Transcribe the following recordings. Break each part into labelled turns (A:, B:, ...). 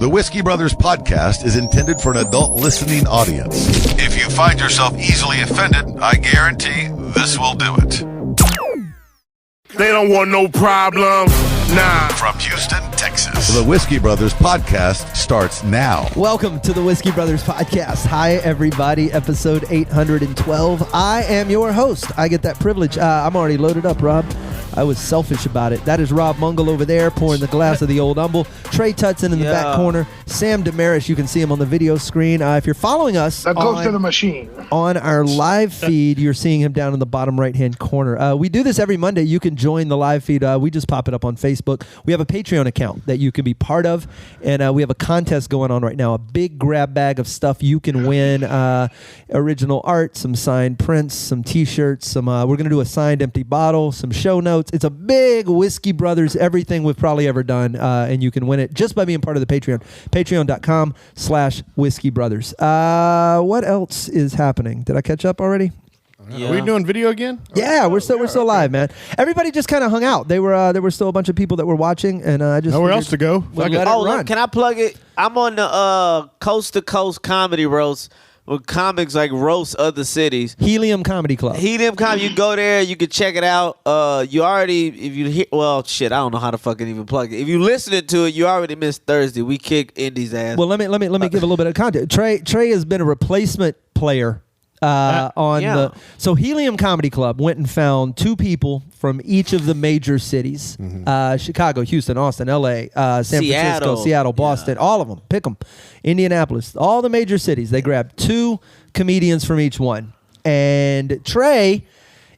A: The Whiskey Brothers podcast is intended for an adult listening audience. If you find yourself easily offended, I guarantee this will do it.
B: They don't want no problem. Nah.
A: From Houston, Texas, the Whiskey Brothers podcast starts now.
C: Welcome to the Whiskey Brothers podcast. Hi, everybody. Episode 812. I am your host. I get that privilege. I'm already loaded up, Rob. I was selfish about it. That is Rob Mungle over there pouring the glass of the old Humble. Trey Tutson in the back corner. Sam Damaris, you can see him on the video screen. If you're following us
D: that goes to the machine.
C: On our live feed, you're seeing him down in the bottom right-hand corner. We do this every Monday. You can join the live feed. We just pop it up on Facebook. We have a Patreon account that you can be part of, and we have a contest going on right now, a big grab bag of stuff you can win, original art, some signed prints, some T-shirts, some. We're going to do a signed empty bottle, some show notes. It's a big Whiskey Brothers, everything we've probably ever done, and you can win it just by being part of the Patreon. Patreon.com/Whiskey Brothers. What else is happening? Did I catch up already?
E: Yeah. Are we doing video again?
C: Yeah, we're still live, man. Everybody just kind of hung out. There were still a bunch of people that were watching, and I just
E: nowhere else to go.
C: Look,
F: can I plug it? I'm on the Coast to Coast Comedy Roast, where comics like roast other cities.
C: Helium Comedy Club.
F: Helium Comedy. You go there, you can check it out. You already, if you hear, well, shit, I don't know how to fucking even plug it. If you listening to it, you already missed Thursday. We kicked Indy's ass.
C: Well, let me give a little bit of content. Trey has been a replacement player. So Helium Comedy Club went and found two people from each of the major cities, Chicago, Houston, Austin, LA, San Francisco, Seattle, Boston, all of them, pick them, Indianapolis, all the major cities. They grabbed two comedians from each one, and Trey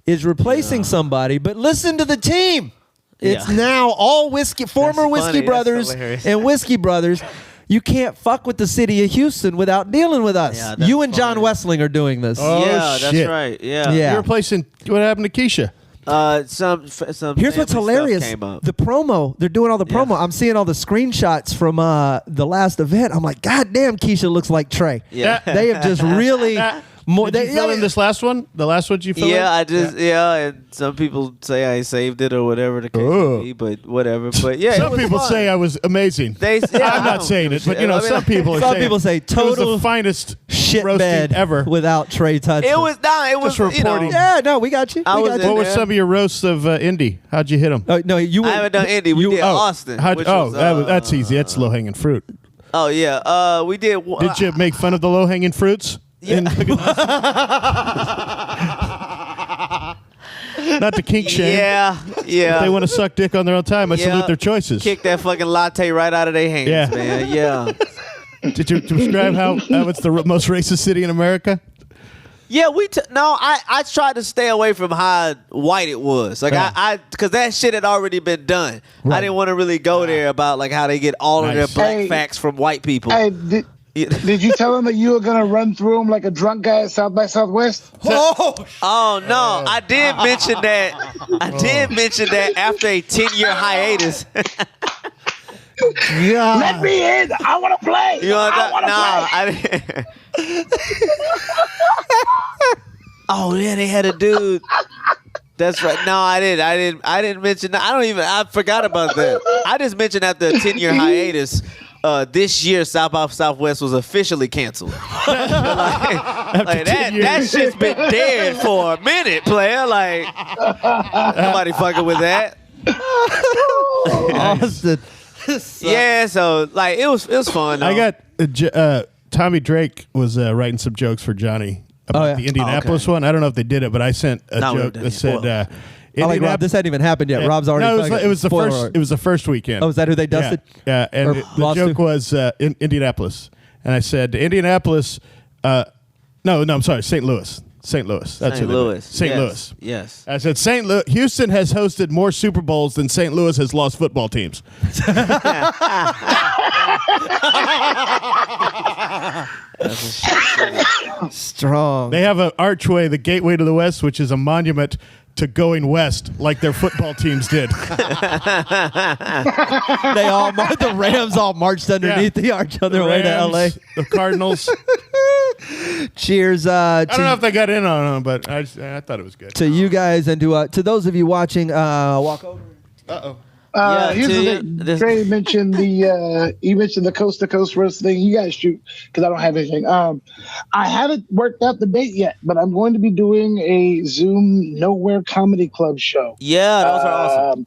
C: is replacing somebody, but listen to the team. It's now all former Whiskey Brothers and Whiskey Brothers. You can't fuck with the city of Houston without dealing with us. Yeah, you and John Wessling are doing this.
E: Oh,
F: yeah,
E: shit.
F: That's right. Yeah.
E: You're replacing. What happened to Keisha?
F: Some
C: Here's what's hilarious. The promo, they're doing all the promo. I'm seeing all the screenshots from the last event. I'm like, God damn, Keisha looks like Trey. Yeah. They have just really...
E: Did you fill in this last one? The last one you filled in?
F: I just, and some people say I saved it or whatever the case may be, but whatever. But yeah,
E: some people say I was amazing. I'm not saying it, but some people
C: say total
E: it was the finest
C: shit
E: roasting
C: bed
E: ever
C: without Trey Tutson.
F: It was just
E: reporting.
C: We got you.
E: What were some of your roasts of Indy? How'd you hit them?
F: I haven't done Indy. We did Austin.
E: That's easy. That's low hanging fruit.
F: Oh yeah, we did.
E: Did you make fun of the low hanging fruits? Yeah. Not to kink shame.
F: Yeah.
E: If they want to suck dick on their own time, I salute their choices.
F: Kick that fucking latte right out of their hands, man. Yeah.
E: Did you describe how it's the most racist city in America?
F: Yeah, I tried to stay away from how white it was. Like because that shit had already been done. Right. I didn't want to really go there about like how they get all of their black facts from white people.
D: Did you tell him that you were going to run through him like a drunk guy at South by Southwest?
F: Oh no, I did mention that. I did mention that after a 10-year hiatus.
D: God. Let me in. I want to play.
F: I didn't. Oh yeah, they had a dude. That's right. No, I didn't mention that. I forgot about that. I just mentioned after a 10-year hiatus. This year, South by Southwest was officially canceled. That shit's been dead for a minute, player. Like, nobody fucking with that.
C: Austin.
F: Yeah, so like it was fun. Though.
E: I got Tommy Drake was writing some jokes for Johnny about the Indianapolis one. I don't know if they did it, but I sent a joke that said.
C: Rob, this hadn't even happened yet. Rob's already.
E: No, it was the first. It was the first weekend.
C: Oh, is that who they dusted?
E: Yeah, and the joke was Indianapolis, and I said Indianapolis. No, I'm sorry, St. Louis. St. Louis. That's
F: St. Louis.
E: St. Louis.
F: Yes.
E: I said St. Louis. Houston has hosted more Super Bowls than St. Louis has lost football teams.
C: Strong.
E: They have an archway, the Gateway to the West, which is a monument to going west like their football teams did.
C: The Rams all marched underneath the arch on their way to L.A.
E: The Cardinals.
C: Cheers.
E: I don't know if they got in on them, but I thought it was good.
C: To you guys and to those of you watching, walk over.
E: Uh-oh.
D: Here's the thing. Trey mentioned the coast to coast roast thing. You guys shoot because I don't have anything. I haven't worked out the date yet, but I'm going to be doing a Zoom Nowhere Comedy Club show.
F: Yeah, those are awesome.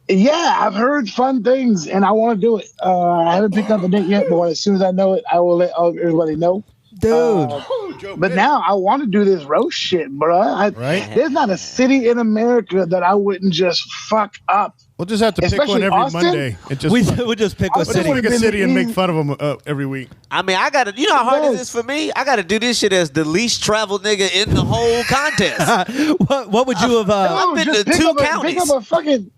D: Yeah, I've heard fun things, and I want to do it. I haven't picked out the date yet, but as soon as I know it, I will let everybody know.
C: Dude.
D: But now I want to do this roast shit, bro.
E: Right?
D: There's not a city in America that I wouldn't just fuck up.
E: We'll just have to pick one every
D: Austin?
E: Monday.
C: We'll just pick a
E: We'll just
C: city.
E: pick a city and make fun of them every week.
F: I mean, I got to, you know how hard it is for me? I got to do this shit as the least traveled nigga in the whole contest.
C: What would you have?
F: I've been to two counties.
D: Pick up a fucking.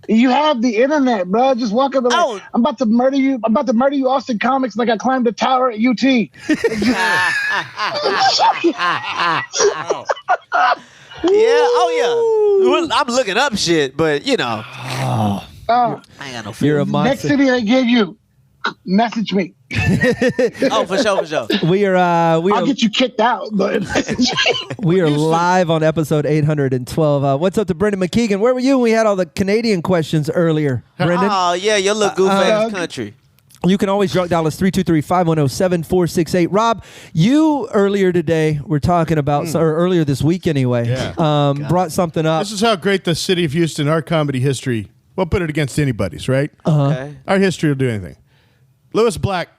D: You have the internet, bro. Just walk up and like, I'm about to murder you. I'm about to murder you, Austin Comics, like I climbed the tower at UT.
F: Yeah, Well, I'm looking up shit, but you know. I ain't got no fear.
C: You're a monster.
D: Next city I give you, message me.
F: For sure.
D: I'll get you kicked out, but
C: we are live on episode 812. What's up to Brendan McKeegan? Where were you when we had all the Canadian questions earlier, Brendan?
F: Oh, yeah, your little goof ass country.
C: You can always drug dial us 323-510-7468. Rob, you earlier today were talking about, or earlier this week anyway, brought something up.
E: This is how great the city of Houston, our comedy history, we'll put it against anybody's, right?
F: Okay.
E: Our history will do anything. Lewis Black,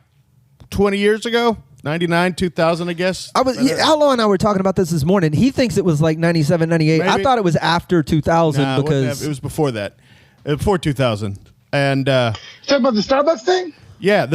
E: 20 years ago, 99, 2000, I guess.
C: Allo and I were talking about this morning. He thinks it was like 97, 98.
E: Maybe.
C: I thought it was after 2000 because
E: it was before that. Before 2000. And
D: talking about the Starbucks thing?
E: yeah,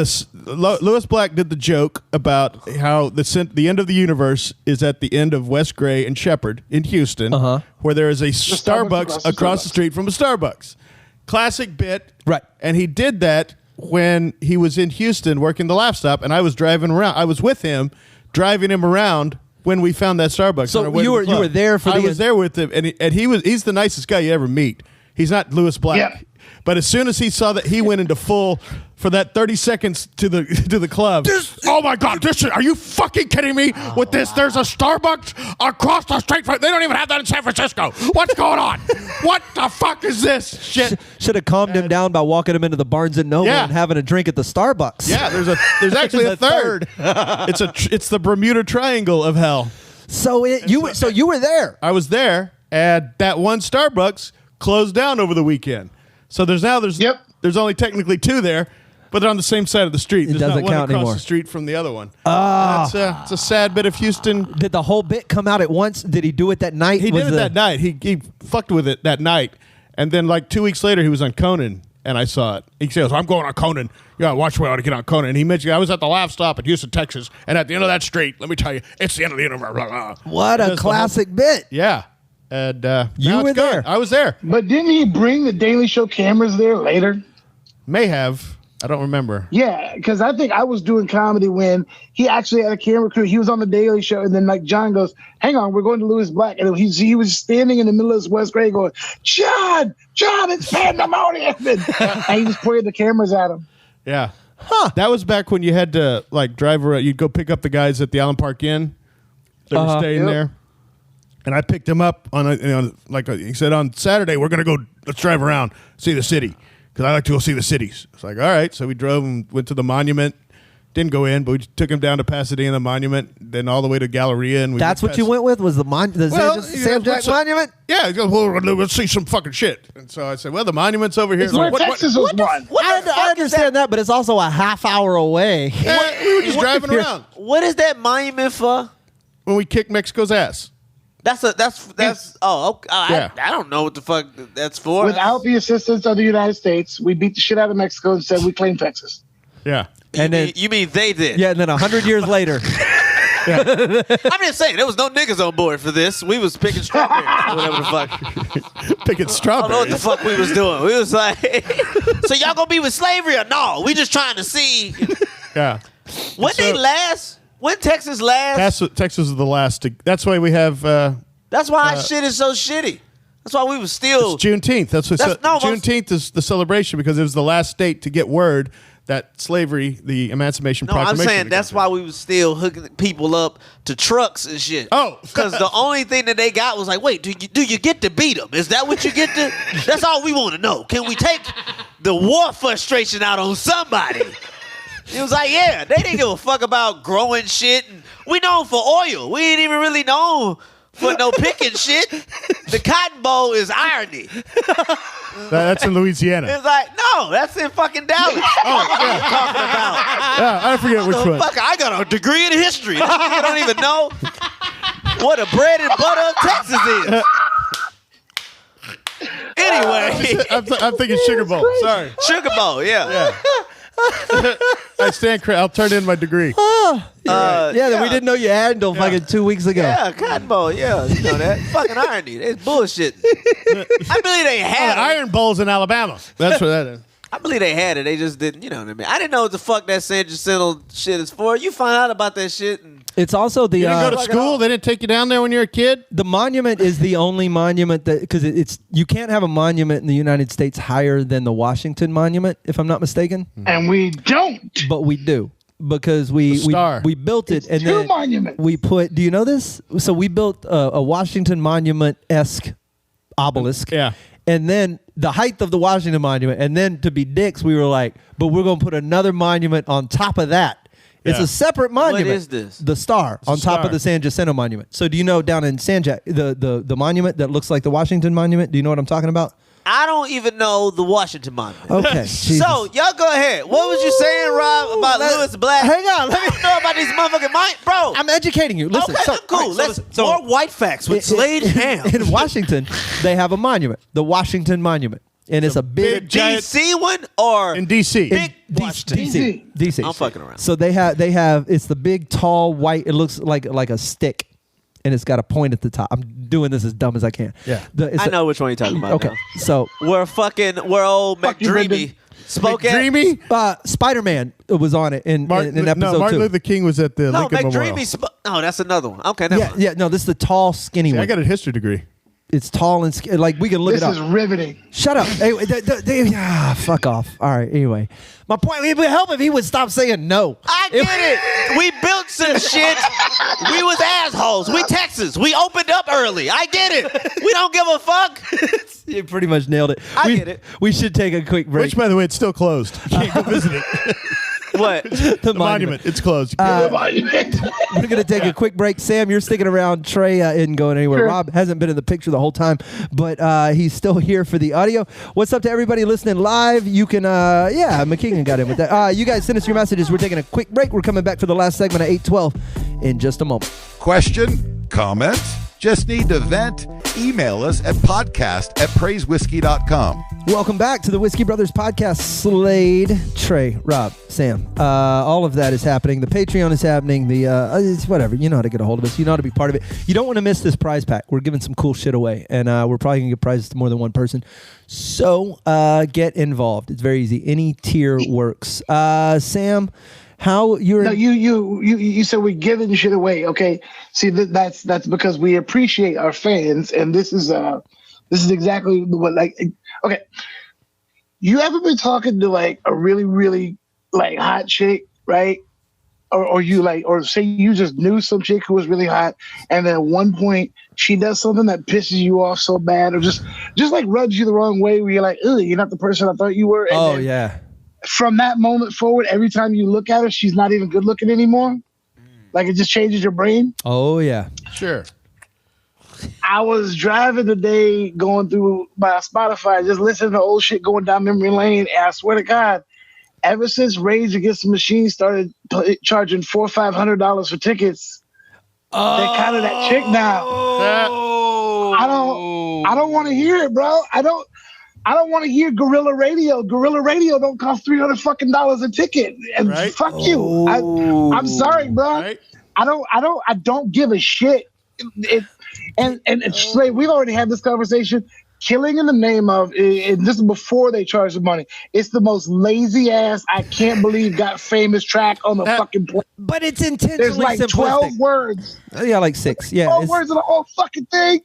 E: Lewis Black did the joke about how the end of the universe is at the end of West Gray and Shepherd in Houston, where there is a Starbucks across the street from a Starbucks. Classic bit.
C: Right.
E: And he did that when he was in Houston working the Laugh Stop, and I was driving around. I was with him, driving him around when we found that Starbucks.
C: So you were there for
E: I was there with him, and he's the nicest guy you ever meet. He's not Lewis Black.
D: Yeah.
E: But as soon as he saw that, he went into full for that 30 seconds to the club. Oh my God! Are you fucking kidding me with this? There's a Starbucks across the street. They don't even have that in San Francisco. What's going on? What the fuck is this shit?
C: Should have calmed him down by walking him into the Barnes and Noble and having a drink at the Starbucks.
E: Yeah, there's actually a third. It's the Bermuda Triangle of hell.
C: So you were there.
E: I was there, and that one Starbucks closed down over the weekend. So there's only technically two there, but they're on the same side of the street. There's
C: doesn't
E: not one
C: count
E: across
C: anymore.
E: the street from the other one. It's a sad bit of Houston.
C: Did the whole bit come out at once? Did he do it that night?
E: He did it that night. He fucked with it that night, and then like 2 weeks later, he was on Conan, and I saw it. He says, "I'm going on Conan. You gotta watch where I ought to get on Conan." And he mentioned I was at the Laugh Stop in Houston, Texas, and at the end of that street, let me tell you, it's the end of the universe. Blah, blah.
C: What a classic bit.
E: Yeah. And
C: you were there.
E: I was there.
D: But didn't he bring the Daily Show cameras there later?
E: May have. I don't remember.
D: Yeah, because I think I was doing comedy when he actually had a camera crew. He was on the Daily Show, and then like John goes, "Hang on, we're going to Lewis Black," and he was standing in the middle of this West Gray going, John, it's pandemonium," and he just pointed the cameras at him.
E: Yeah. That was back when you had to like drive around. You'd go pick up the guys at the Allen Park Inn. They were staying there. And I picked him up he said, on Saturday, we're going to go, let's drive around, see the city. Because I like to go see the cities. It's like, all right. So we drove and went to the monument. Didn't go in, but we took him down to Pasadena Monument, then all the way to Galleria. And
C: that's what you went with? Was the Sam Jack Monument?
E: Yeah. He goes, well, let's see some fucking shit. And so I said, well, the monument's over here.
D: It's where Texas was one.
C: I understand that, but it's also a half hour away.
E: We were just driving around.
F: What is that monument for?
E: When we kicked Mexico's ass.
F: I don't know what the fuck that's for.
D: Without the assistance of the United States, we beat the shit out of Mexico and said we claim Texas.
E: Yeah.
F: You mean they did?
C: Yeah, and then 100 years later.
F: I'm just saying, there was no niggas on board for this. We was picking strawberries or whatever the fuck.
E: Picking strawberries.
F: I don't know what the fuck we was doing. We was like, so y'all gonna be with slavery or no? We just trying to see.
E: Yeah.
F: When they last? When Texas last?
E: Texas is the last. That's why we have.
F: That's why our shit is so shitty. That's why we was still.
E: It's Juneteenth. Juneteenth is the celebration because it was the last state to get word that slavery, the Emancipation
F: No, I'm
E: Proclamation.
F: saying that's why we was still hooking people up to trucks and shit.
E: Oh.
F: Because the only thing that they got was like, wait, do you get to beat them? Is that what you get to? That's all we want to know. Can we take the war frustration out on somebody? It was like, yeah, they didn't give a fuck about growing shit. And we known for oil. We ain't even really known for no picking shit. The Cotton Bowl is irony.
E: That's in Louisiana.
F: It's like, no, that's in fucking Dallas. Oh, yeah. Talking about.
E: Yeah, I forget which one.
F: Fuck, I got a degree in history. I don't even know what a bread and butter of Texas is. Anyway.
E: I'm thinking Sugar Bowl. Sorry.
F: Sugar Bowl, yeah.
E: I stand I'll turn in my degree.
C: That we didn't know you had until fucking 2 weeks ago.
F: Yeah, Cotton Bowl, yeah. You know that. Fucking irony. It's bullshit. I believe they had it.
E: Iron Bowl's in Alabama. That's what that is.
F: I believe they had it. They just didn't, you know what I mean? I didn't know what the fuck that San Jacinto shit is for. You find out about that shit and
C: It's also the
E: You didn't go to school? They didn't take you down there when you were a kid?
C: the monument is the only monument that because it's you can't have a monument in the United States higher than the Washington Monument, if I'm not mistaken.
D: And we don't.
C: But we do because we
E: star.
C: we built it and
D: two
C: then
D: monuments.
C: we put. Do you know this? So we built a Washington Monument-esque obelisk.
E: Yeah.
C: And then the height of the Washington Monument, and then to be dicks, we were like, but we're going to put another monument on top of that. It's
E: Yeah.
C: a separate monument.
F: What is this?
C: The star on top
E: star.
C: of the San Jacinto Monument. So do you know down in San Jac, the monument that looks like the Washington Monument? Do you know what I'm talking about?
F: I don't even know the Washington Monument.
C: Okay. Jesus.
F: So, y'all go ahead. What was you saying, Rob, about Lewis Black?
C: Hang on.
F: Let me know about these motherfucking bro.
C: I'm educating you. Listen.
F: okay,
C: so,
F: cool.
C: all right,
F: Let's more white facts with Slade Ham.
C: In Washington, they have a monument, the Washington Monument. And it's a big
E: giant-
F: DC one or
E: In D.C.
F: Big Washington?
C: DC.
F: I'm fucking around.
C: So they have it's the big tall white. It looks like a stick, and it's got a point at the top. I'm doing this as dumb as I can.
E: Yeah.
F: I know which one you're talking about.
C: Okay,
F: now.
C: so
F: We're old
D: Fuck you,
F: McDreamy
D: Brendan.
F: spoke at.
E: Dreamy?
C: Spider-Man was on it in episode
E: Martin
C: 2.
E: Luther King was at the
F: No,
E: Lincoln Memorial.
F: McDreamy. No, that's another one. Okay, never mind.
C: Yeah. No, this is the tall, skinny
E: See,
C: one.
E: I got a history degree.
C: It's tall and like we can look
D: This
C: it up.
D: is riveting.
C: Shut up. Hey, fuck off. All right. Anyway, my point. It would help if he would stop saying no.
F: I get it. We built some shit. We was assholes. We Texas. We opened up early. I get it. We don't give a fuck.
C: You pretty much nailed it.
F: I get it.
C: We should take a quick break.
E: Which, by the way, it's still closed. You can't go visit it.
F: What?
C: the
E: The monument. It's closed. You can't go.
C: We're going to take a quick break. Sam, you're sticking around. Trey isn't going anywhere.
D: Sure.
C: Rob hasn't been in the picture the whole time, but he's still here for the audio. What's up to everybody listening live? You can, McKeegan got in with that. You guys send us your messages. We're taking a quick break. We're coming back for the last segment of 812 in just a moment.
A: Question? Comment? Just need to vent? Email us at podcast@praisewhiskey.com.
C: Welcome back to the Whiskey Brothers Podcast. Slade, Trey, Rob, Sam. All of that is happening. The Patreon is happening. It's whatever. You know how to get a hold of us. You know how to be part of it. You don't want to miss this prize pack. We're giving some cool shit away, and we're probably going to give prizes to more than one person. So get involved. It's very easy. Any tier works. Sam, how you're...
D: No, you said we're giving shit away. Okay, see that's because we appreciate our fans, and this is exactly what okay. You ever been talking to like a really really like hot chick, right? Or say you just knew some chick who was really hot, and then at one point she does something that pisses you off so bad, or just like rubs you the wrong way, where you're like, ugh, you're not the person I thought you were. And then,
C: yeah.
D: from that moment forward, every time you look at her, she's not even good looking anymore. Like it just changes your brain.
C: Oh, yeah.
E: Sure.
D: I was driving today going through my Spotify, just listening to old shit going down memory lane. And I swear to God, ever since Rage Against the Machine started charging $400 or $500 for tickets, they're kind of that chick now. I don't want to hear it, bro. I don't want to hear Guerrilla Radio. Guerrilla Radio don't cost $300 fucking a ticket. And
E: Right?
D: fuck you. I'm sorry, bro.
E: Right?
D: I don't give a shit. And straight, we've already had this conversation. Killing in the name of, and this is before they charge the money. It's the most lazy ass, I can't believe got famous track on the fucking planet.
C: But it's intentionally
D: There's like
C: simplistic.
D: 12 words.
C: Yeah, like 6. Yeah.
D: 12 words of the whole fucking thing.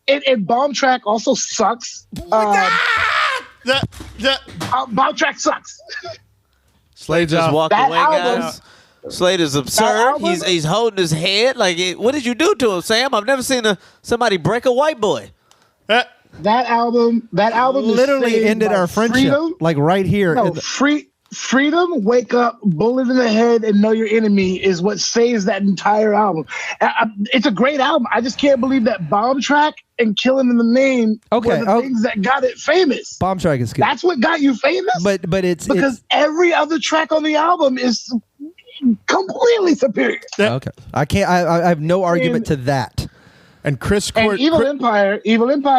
D: And Bomb Track also sucks. Bomb Track sucks.
F: Slade just walked
D: That
F: away,
D: album-
F: guys. Slade is absurd.
D: album-
F: He's holding his head. Like, what did you do to him, Sam? I've never seen somebody break a white boy.
D: That album is
C: Literally
D: saved
C: ended
D: by
C: our friendship,
D: Freedom.
C: like right here.
D: No, freedom, wake up, bullet in the head, and know your enemy is what saves that entire album. It's a great album. I just can't believe that Bomb Track and Killing in the Name were the things that got it famous.
C: Bomb Track is good.
D: That's what got you famous.
C: But it's
D: because every other track on the album is completely superior.
C: okay. I can't. I have no argument to that.
E: And Chris
D: And Evil Empire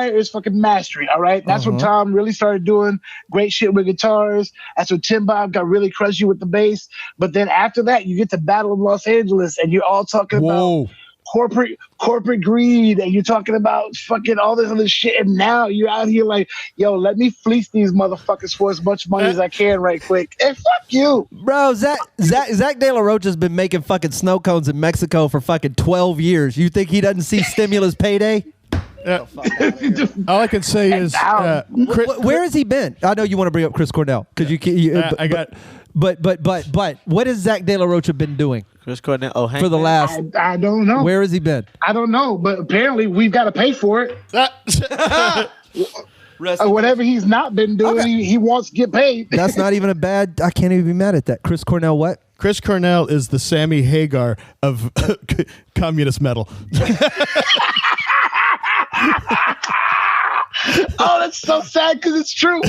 D: is fucking mastery, all right? That's when Tom really started doing great shit with guitars. That's when Tim Bob got really crushy with the bass. But then after that, you get to Battle of Los Angeles, and you're all talking about corporate greed, and you're talking about fucking all this other shit. And now you're out here like, yo, let me fleece these motherfuckers for as much money as I can right quick. And fuck you.
C: Bro, Zach De La Rocha has been making fucking snow cones in Mexico for fucking 12 years. You think he doesn't see stimulus payday?
E: All I can say is,
C: where has he been? I know you want to bring up Chris Cornell because But what has Zach De La Rocha been doing?
F: Chris Cornell. Oh,
C: for the last.
D: I don't know.
C: Where has he been?
D: I don't know, but apparently we've got to pay for it. Whatever he's not been doing, he wants to get paid.
C: That's not even a bad. I can't even be mad at that. Chris Cornell, what?
E: Chris Cornell is the Sammy Hagar of communist metal.
D: Oh, that's so sad because it's true.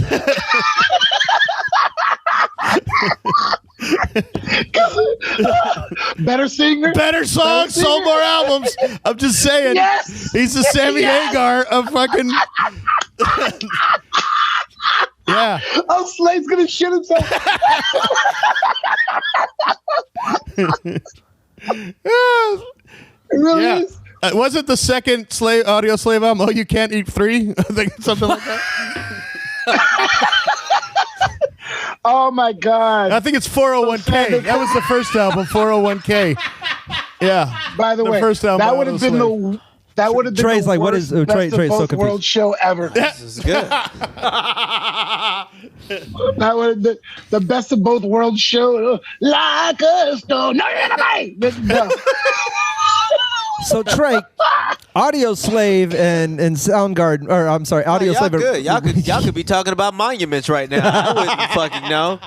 D: Better singer,
E: better songs, sold more albums. I'm just saying.
D: Yes.
E: He's the Sammy Hagar of fucking. Yeah.
D: Oh, Slade's gonna shit himself. It really is.
E: Was it the second Audio Slave album? Oh, You Can't Eat Three? I think something like that.
D: Oh my God!
E: I think it's 401k. That was the first album, 401k. Yeah.
D: By the way,
E: first album
D: that would have been the. That would have been
C: Trey's
D: the
C: like, what
D: worst
C: is Trey?
D: Best of
C: Trey's so
D: Both
C: confused.
D: World show ever.
F: This is good.
D: That would have been the Best of Both Worlds show. Like a stone. No, no.
C: So Trey, Audio Slave and Soundgarden, or I'm sorry, Audio Slave.
F: Good. Y'all could be talking about monuments right now. I wouldn't fucking know.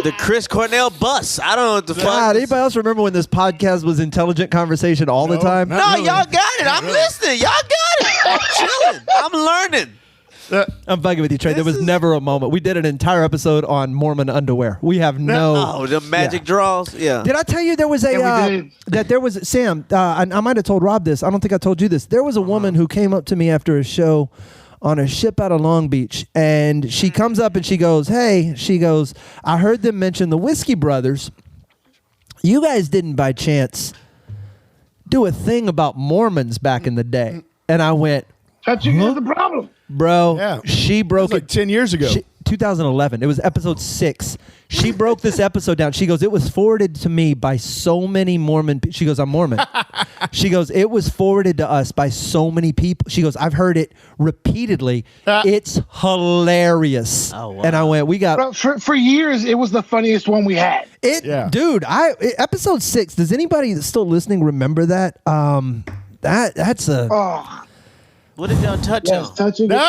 F: The Chris Cornell bus. I don't know what the fuck.
C: God, anybody else remember when this podcast was intelligent conversation all the time?
F: No, y'all got it. I'm listening. Y'all got it. I'm chilling. I'm learning.
C: I'm fucking with you, Trey. There was never a moment. We did an entire episode on Mormon underwear. We have no.
F: Oh, the magic draws. Yeah.
C: Did I tell you there was Sam? I might have told Rob this. I don't think I told you this. There was a woman who came up to me after a show on a ship out of Long Beach, and she comes up and she goes, "Hey," she goes, "I heard them mention the Whiskey Brothers. You guys didn't by chance do a thing about Mormons back in the day?" And I went,
D: "Touching is the problem,
C: bro."
E: Yeah.
C: She broke
E: it like 10 years ago.
C: 2011. It was episode 6. She broke this episode down. She goes, "It was forwarded to me by so many Mormon people." She goes, "I'm Mormon." She goes, "It was forwarded to us by so many people." She goes, "I've heard it repeatedly. It's hilarious." Oh, wow. And I went, "We got..."
D: Bro, for years, it was the funniest one we had.
C: Dude, episode 6, does anybody that's still listening remember that? That's a...
D: Oh.
F: What did y'all touch on?
D: Touching it.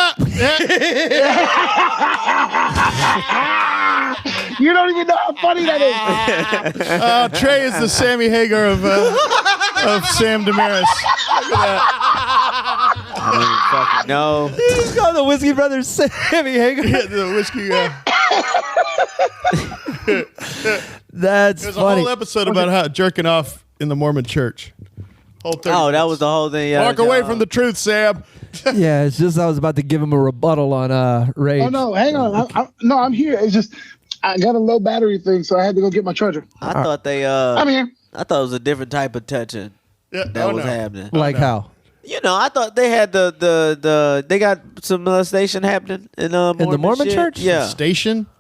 D: You don't even know how funny that is.
E: Trey is the Sammy Hagar of Sam Damaris. Look at that.
F: I don't fucking know.
C: He's called the Whiskey Brothers Sammy Hagar.
E: Yeah, the whiskey guy.
C: That's
E: There's
C: funny.
E: a whole episode about how jerking off in the Mormon church. Whole 30
F: Oh, that
E: minutes.
F: was the whole thing. Yeah,
E: Walk away from the truth, Sam.
C: Yeah, it's just I was about to give him a rebuttal on Rage.
D: Oh no, hang on. I'm here. It's just I got a low battery thing, so I had to go get my charger.
F: I thought they.
D: I'm here.
F: I thought it was a different type of touching that was happening.
C: Like how?
F: You know, I thought they had the they got some molestation happening in
C: the Mormon
F: shit.
C: church?
F: Yeah,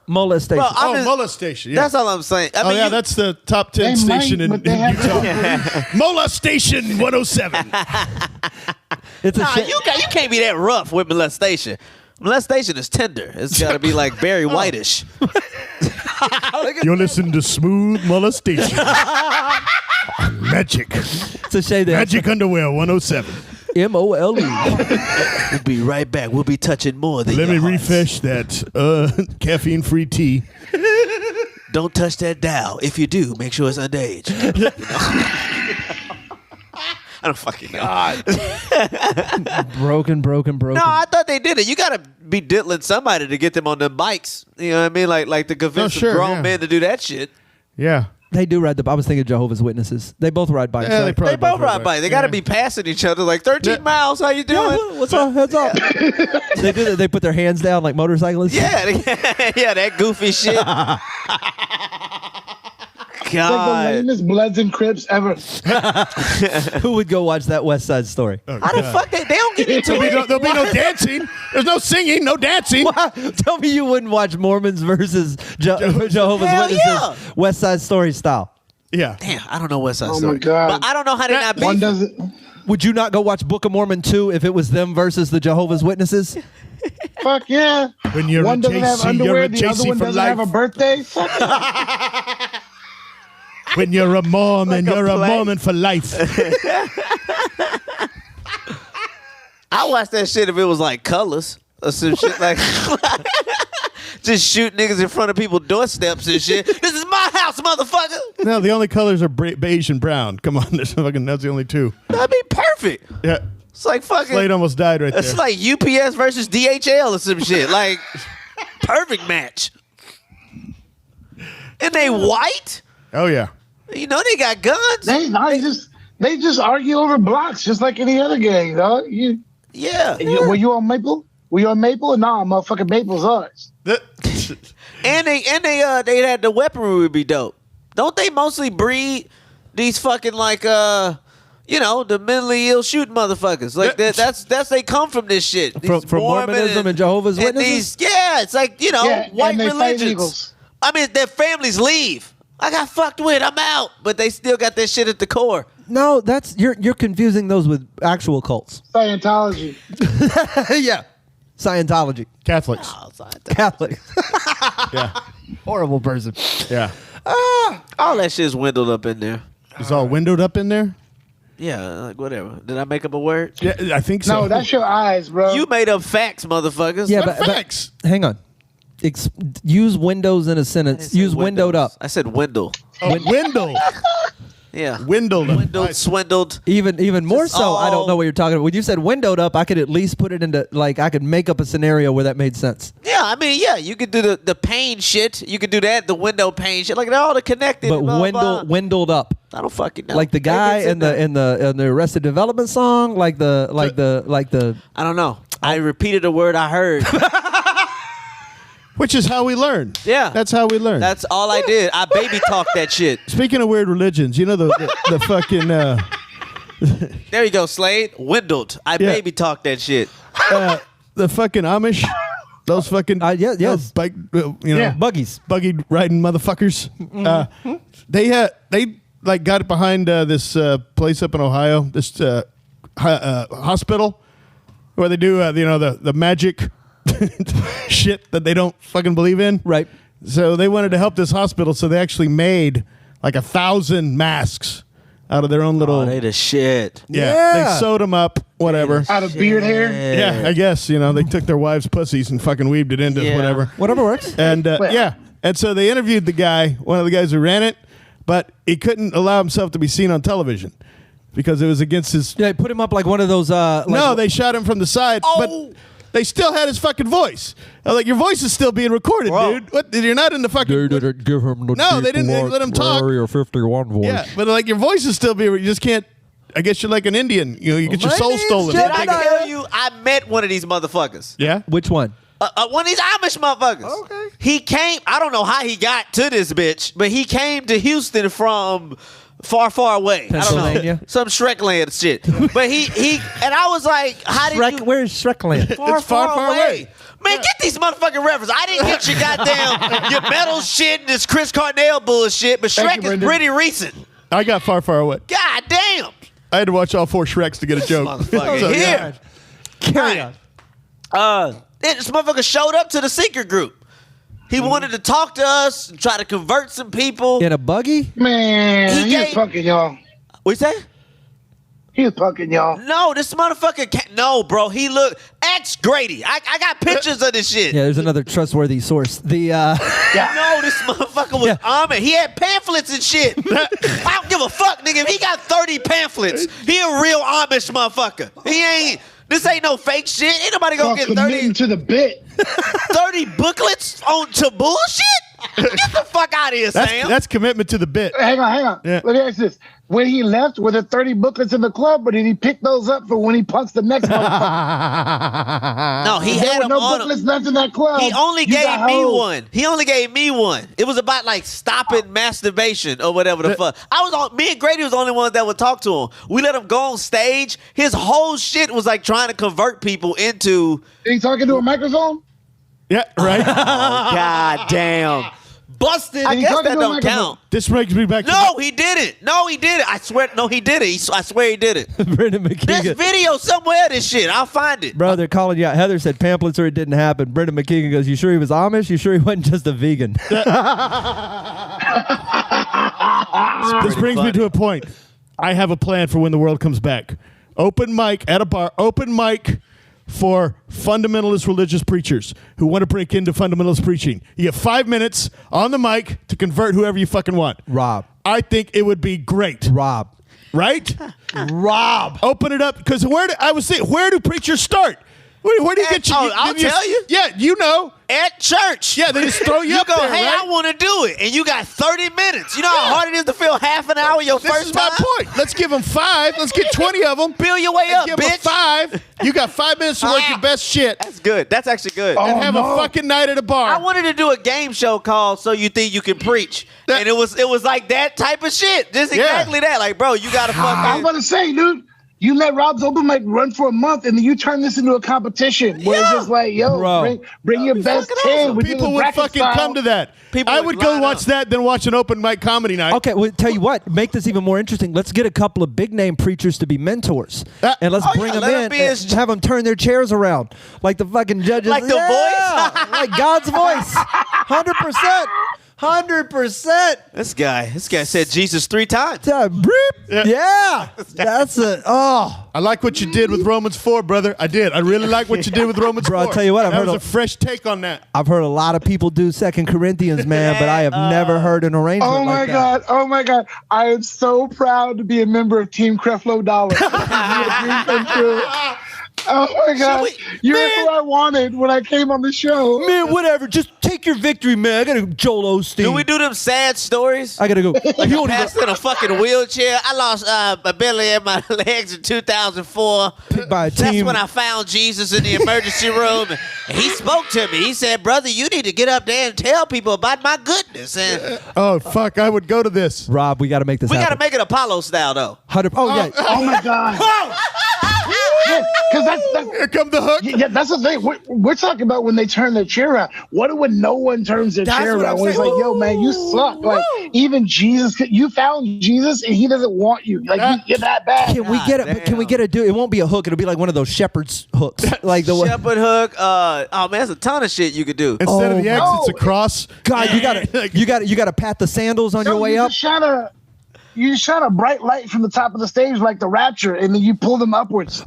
C: Molestation. Bro,
E: molestation. Yeah.
F: That's all I'm saying. I mean,
E: that's the top 10 station in Utah. Molestation 107.
C: It's a
F: you can't be that rough with molestation. Molestation is tender. It's got to be like Barry Whitish.
E: You're listening to Smooth Molestation. Magic.
C: It's a shame that
E: Magic Underwear 107.
C: MOLE.
F: We'll be right back. We'll be touching more than
E: Let me
F: your hearts.
E: refresh that caffeine-free tea.
F: Don't touch that dial. If you do, make sure it's underage. I don't fucking know.
C: broken.
F: No, I thought they did it. You got to be diddling somebody to get them on the bikes. You know what I mean? Like to convince grown men to do that shit.
E: Yeah.
C: They do ride I was thinking Jehovah's Witnesses. They both ride bikes.
E: Yeah,
C: right?
E: probably
F: They both ride bikes. They got to be passing each other like 13 miles. How you doing?
C: Yeah, what's up? Heads up. They do that. They put their hands down like motorcyclists.
F: Yeah, yeah, that goofy shit.
D: Like the
F: God.
D: lamest Bloods and Crips ever.
C: Who would go watch that West Side Story?
F: How the fuck they don't get into it?
E: There'll be no dancing. There's no singing, no dancing.
C: Tell me you wouldn't watch Mormons versus Jehovah's
F: Hell
C: Witnesses
F: yeah.
C: West Side Story style.
E: Yeah.
F: Damn, I don't know West Side
D: Oh
F: Story.
D: my God.
F: But I don't know how they not
D: One
F: beef.
D: doesn't.
C: Would you not go watch Book of Mormon 2 if it was them versus the Jehovah's Witnesses?
D: Fuck yeah.
E: When you're
D: One
E: a
D: doesn't have
E: JC,
D: underwear,
E: you're a
D: the other
E: JC
D: one
E: for
D: doesn't have a
E: life.
D: birthday. Fuck yeah.
E: When you're a Mormon,
F: Like a
E: you're a
F: play.
E: Mormon for life.
F: I watch that shit if it was like colors or some shit like just shoot niggas in front of people's doorsteps and shit. This is my house, motherfucker.
E: No, the only colors are beige and brown. Come on, that's the only two.
F: That'd be perfect.
E: Yeah.
F: It's like fucking.
E: Slade almost died right
F: It's
E: there.
F: like UPS versus DHL or some shit. Like perfect match. And they white.
E: Oh, yeah.
F: You know they got guns.
D: They just argue over blocks just like any other gang, dog.
F: Yeah.
D: Were you on Maple? Were you on Maple? Nah, motherfucking Maple's ours.
F: And they had the weaponry would be dope. Don't they mostly breed these fucking like the mentally ill shooting motherfuckers? Like that's they come from this shit. These
C: From
F: Mormon
C: Mormonism and Jehovah's Witnesses?
F: It's like white
D: and they fight
F: religions.
D: eagles.
F: I mean, their families leave. I got fucked with. I'm out, but they still got that shit at the core.
C: No, that's you're confusing those with actual cults.
D: Scientology.
C: Yeah. Scientology.
E: Catholics.
C: Catholic.
E: Yeah.
C: Horrible person.
E: Yeah.
F: All that shit's dwindled up in there.
E: It's all windowed up in there?
F: Yeah, like whatever. Did I make up a word?
E: Yeah, I think so.
D: No, that's your eyes, bro.
F: You made up facts, motherfuckers.
C: Yeah,
E: What
C: but
E: facts?
C: hang on. Use windows in a sentence. Use windowed up.
F: I said windle.
E: Oh, window.
F: Yeah.
E: Windowed.
F: Windled, swindled.
C: Even more
F: Just
C: so, I don't
F: all-
C: know what you're talking about. When you said windowed up, I could at least put it into, like, I could make up a scenario where that made sense.
F: Yeah, I mean, yeah, you could do the pane shit. You could do that, the window pane shit. Like they're all connected.
C: But
F: blah, blah.
C: windowed up.
F: I don't fucking know.
C: Like the guy
F: Maybe it's
C: in the Arrested Development song, like the
F: I don't know. I repeated a word I heard.
E: Which is how we learn.
F: Yeah.
E: That's how we learn.
F: That's all I did. I baby talked that shit.
E: Speaking of weird religions, you know the fucking
F: There you go, Slade. Windled. I baby talked that shit.
E: the fucking Amish, those fucking
C: yes.
E: those bike
C: buggies.
E: buggy riding motherfuckers. They like got it behind this place up in Ohio, this hospital where they do the magic shit that they don't fucking believe in.
C: Right.
E: So they wanted to help this hospital, so they actually made like 1,000 masks out of their own little.
F: Oh, they the shit.
E: They sewed them up, whatever.
D: Out of beard hair.
E: Yeah, I guess they took their wives' pussies and fucking weaved it into whatever.
C: Whatever works.
E: And and so they interviewed the guy, one of the guys who ran it, but he couldn't allow himself to be seen on television because it was against his.
C: Yeah, put him up like one of those.
E: No, they shot him from the side, but they still had his fucking voice. I'm like, your voice is still being recorded, dude. What? You're not in the fucking.
G: They didn't give him the
E: No, they didn't let him talk.
G: Area 51 voice.
E: Yeah, but like your voice is still being. You just can't. I guess you're like an Indian. You get your
C: My
E: soul
C: name's
E: stolen.
F: Did
C: Jedi.
F: I tell you I met one of these motherfuckers?
E: Yeah.
C: Which one?
F: One of these Amish motherfuckers.
C: Okay.
F: He came. I don't know how he got to this bitch, but he came to Houston from far, far away. I don't
C: Pennsylvania?
F: know, some Shrekland shit. But he and I was like, how did you?
C: Where's Shrekland?
F: Far away. Man, get these motherfucking references. I didn't get your goddamn your metal shit and this Chris Cornell bullshit, but
D: Thank
F: Shrek
D: you,
F: is
D: Brendan.
F: pretty recent.
E: I got far, far away.
F: God damn.
E: I had to watch all 4 Shreks to get a joke.
F: Motherfucker.
E: So,
F: Here.
C: Carry on.
F: This motherfucker showed up to the secret group. He wanted to talk to us, try to convert some people.
C: In a buggy?
D: Man, he was punking y'all.
F: What you say?
D: He was punking y'all.
F: No, this motherfucker no, bro. He looked Grady. I got pictures of this shit.
C: Yeah, there's another trustworthy source.
F: No, this motherfucker was Amish. He had pamphlets and shit. I don't give a fuck, nigga. If he got 30 pamphlets, he a real Amish motherfucker. This ain't no fake shit. Ain't nobody gonna get 30
D: to the bit.
F: 30 booklets to bullshit? Get the fuck out of here, Sam.
E: That's commitment to the bit.
D: Hang on.
E: Yeah.
D: Let me ask this. When he left, were there 30 booklets in the club, or did he pick those up for when he punks the next motherfucker?
F: No, he
D: there
F: had
D: were
F: them
D: no
F: on
D: booklets left in that club.
F: He only
D: You
F: gave
D: got
F: me
D: hoes.
F: one. He only gave me one. It was about like stopping masturbation or whatever the fuck. Me and Grady was the only ones that would talk to him. We let him go on stage. His whole shit was like trying to convert people into.
D: He talking to a microphone?
E: Yeah, right.
F: Oh, God damn. Busted. I
D: He
F: guess
D: talking
F: that
D: to a
F: don't
D: microphone?
F: count.
E: This brings me back to
F: No, he didn't. I swear. No, he did it. I swear he did it.
C: Brendan
F: There's
C: McKeegan.
F: video somewhere of this shit. I'll find it.
C: Bro, they're calling you out. Heather said pamphlets or it didn't happen. Brendan McKeegan goes, you sure he was Amish? You sure he wasn't just a vegan?
E: This brings me to a point. I have a plan for when the world comes back. Open mic at a bar. Open mic for fundamentalist religious preachers who want to break into fundamentalist preaching. You have 5 minutes on the mic to convert whoever you fucking want.
C: Rob.
E: I think it would be great.
C: Rob.
E: Right?
C: Rob.
E: Open it up because where do preachers start? Where do you get you?
F: I'll tell you.
E: Yeah, you know.
F: At church.
E: Yeah, they just throw you up
F: go,
E: there,
F: hey,
E: right?
F: I want to do it. And you got 30 minutes. You know how hard it is to fill half an hour your
E: This
F: first
E: is
F: time?
E: my point. Let's give them 5. Let's get 20 of them.
F: Build your way up,
E: Give them
F: bitch.
E: 5. You got 5 minutes to work your best shit
F: That's good. That's actually good.
E: and have a fucking night at a bar.
F: I wanted to do a game show called So You Think You Can Preach. And it was like that type of shit. Just exactly that. Like, bro, you got to
D: I was
F: fucking...
D: about to say, dude, you let Rob's open mic run for a month, and then you turn this into a competition where it's just like, yo,
C: Bro.
D: bring your best 10. We do
E: People
D: the
E: would
D: bracket
E: fucking
D: style.
E: come to that.
F: People
E: I
F: would
E: would go
F: line
E: watch
F: up.
E: that than watch an open mic comedy night.
C: Okay, well, tell you what, make this even more interesting. Let's get a couple of big name preachers to be mentors, and let's bring them
F: let 'em
C: in
F: be
C: and
F: his-
C: have them turn their chairs around like the fucking judges.
F: Like The Voice?
C: like God's voice, 100%, 100%.
F: This guy said Jesus 3 times.
C: Yeah, that's it. Oh,
E: I like what you did with Romans 4, brother. I did. I really like what you did with Romans 4.
C: Bro, I'll tell you what, I've
E: that
C: heard
E: was
C: a-
E: a fresh take on that.
C: I've heard a lot of people do 2 Corinthians, man, but I have never heard an arrangement
D: Oh
C: like
D: my
C: that.
D: God! Oh my God! I am so proud to be a member of Team Creflo Dollar. This is a dream come true. Oh my God! You're who I wanted when I came on the show.
C: Man, whatever. Just take your victory, man. I gotta go Joel Osteen.
F: Do we do them sad stories?
C: I gotta go.
F: Like
C: You
F: a
C: don't even-
F: pastor in a fucking wheelchair. I lost my belly and my legs in 2004.
C: Picked by a
F: That's
C: team.
F: when I found Jesus in the emergency room. And he spoke to me. He said, brother, you need to get up there and tell people about my goodness. And
E: Oh, fuck. I would go to this.
C: Rob, we gotta make this
F: we got to
C: happen.
F: make it Apollo style, though.
C: 100. Oh, yeah.
D: Oh my God! Because that's
E: Here come the hook.
D: yeah, that's the thing. We're talking about when they turn their chair around. What if when no one turns their
F: That's
D: chair
F: what
D: around?
F: I'm
D: When it's
F: saying.
D: like, yo, man, you suck. Like even Jesus, you found Jesus and he doesn't want you. Like you're that bad.
C: Can we get it?
F: damn.
C: Can we get it? It won't be a hook. It'll be like one of those shepherd's hooks, like the one.
F: Shepherd hook. Oh, man, there's a ton of shit you could do.
E: Instead of the X,
D: no.
E: it's a cross.
C: God, you gotta pat the sandals on your way up.
D: You shot a bright light from the top of the stage like the Rapture, and then you pull them upwards.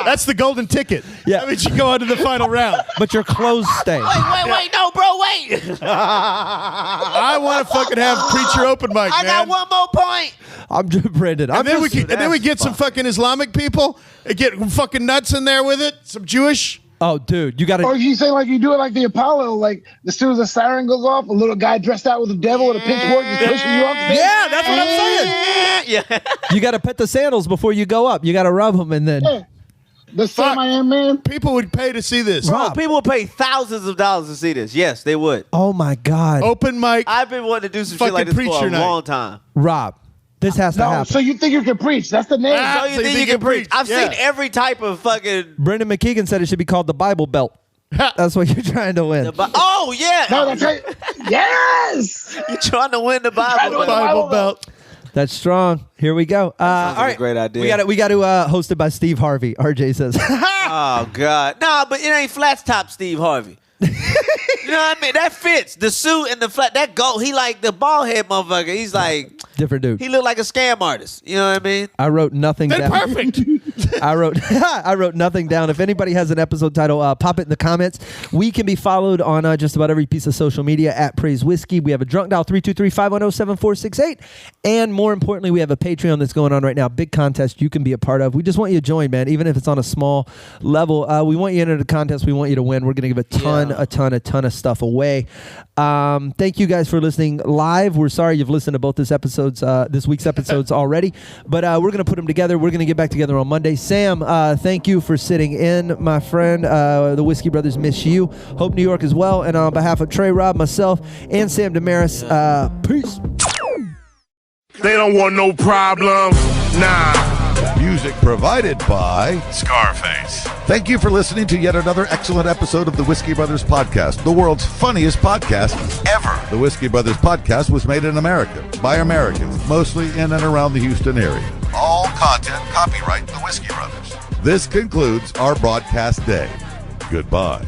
E: That's the golden ticket.
C: Yeah.
E: That means you go on to the final round.
C: But your clothes stay.
F: Wait, no, bro, wait.
E: I want to fucking have preacher open mic,
F: I
E: man.
F: got one more point.
C: I'm just Brendan.
E: And then we get some fucking Islamic people and get fucking nuts in there with it. Some Jewish.
C: Oh, dude, you gotta.
D: Or you say like you do it like the Apollo, like as soon as the siren goes off, a little guy dressed out with a devil with a pitchfork is pushing you off.
C: Yeah, that's what I'm saying.
F: Yeah.
C: You gotta pet the sandals before you go up. You gotta rub them and then.
D: The Sam I Am Man.
E: People would pay to see this.
F: Bro, people would pay thousands of dollars to see this. Yes, they would.
C: Oh my God,
E: Open mic.
F: I've been wanting to do some shit
E: Fucking
F: like this for
E: preacher
F: a
E: night.
F: long time.
C: Rob, this has to
D: No,
C: happen.
D: so you think you can preach? That's the name.
E: Ah.
F: So you think you can preach? I've seen every type of fucking.
C: Brendan McKeegan said it should be called the Bible Belt. That's what you're trying to win.
F: Oh yeah,
D: No, that's right. Yes.
F: you're trying to win the
D: Trying to
F: Bible.
D: win the
E: Bible belt.
C: That's strong. Here we go.
F: sounds
C: all
F: like a great idea.
C: We got to hosted by Steve Harvey. RJ says.
F: Oh God, nah, but it ain't flats top Steve Harvey. You know what I mean? That fits. The suit and the flat. That goat. He like the bald head motherfucker. He's like
C: different dude.
F: He looked like a scam artist. You know what I mean?
C: I wrote nothing down.
E: Perfect.
C: I wrote nothing down. If anybody has an episode title, pop it in the comments. We can be followed on just about every piece of social media at Praise Whiskey. We have a drunk dial 323-510-7468. And more importantly, we have a Patreon that's going on right now. Big contest you can be a part of. We just want you to join, man, even if it's on a small level. We want you to enter the contest. We want you to win. We're going to give a ton of stuff away. Thank you guys for listening live. We're sorry you've listened to both this week's episodes already, but we're going to put them together. We're going to get back together on Monday. Sam, thank you for sitting in, my friend. The Whiskey Brothers miss you. Hope New York as well. And on behalf of Trey, Rob, myself, and Sam Damaris, peace.
B: They don't want no problems. Nah.
A: Music provided by Scarface. Thank you for listening to yet another excellent episode of the Whiskey Brothers Podcast, the world's funniest podcast ever. The Whiskey Brothers Podcast was made in America by Americans, mostly in and around the Houston area. All content copyright the Whiskey Brothers. This concludes our broadcast day. Goodbye.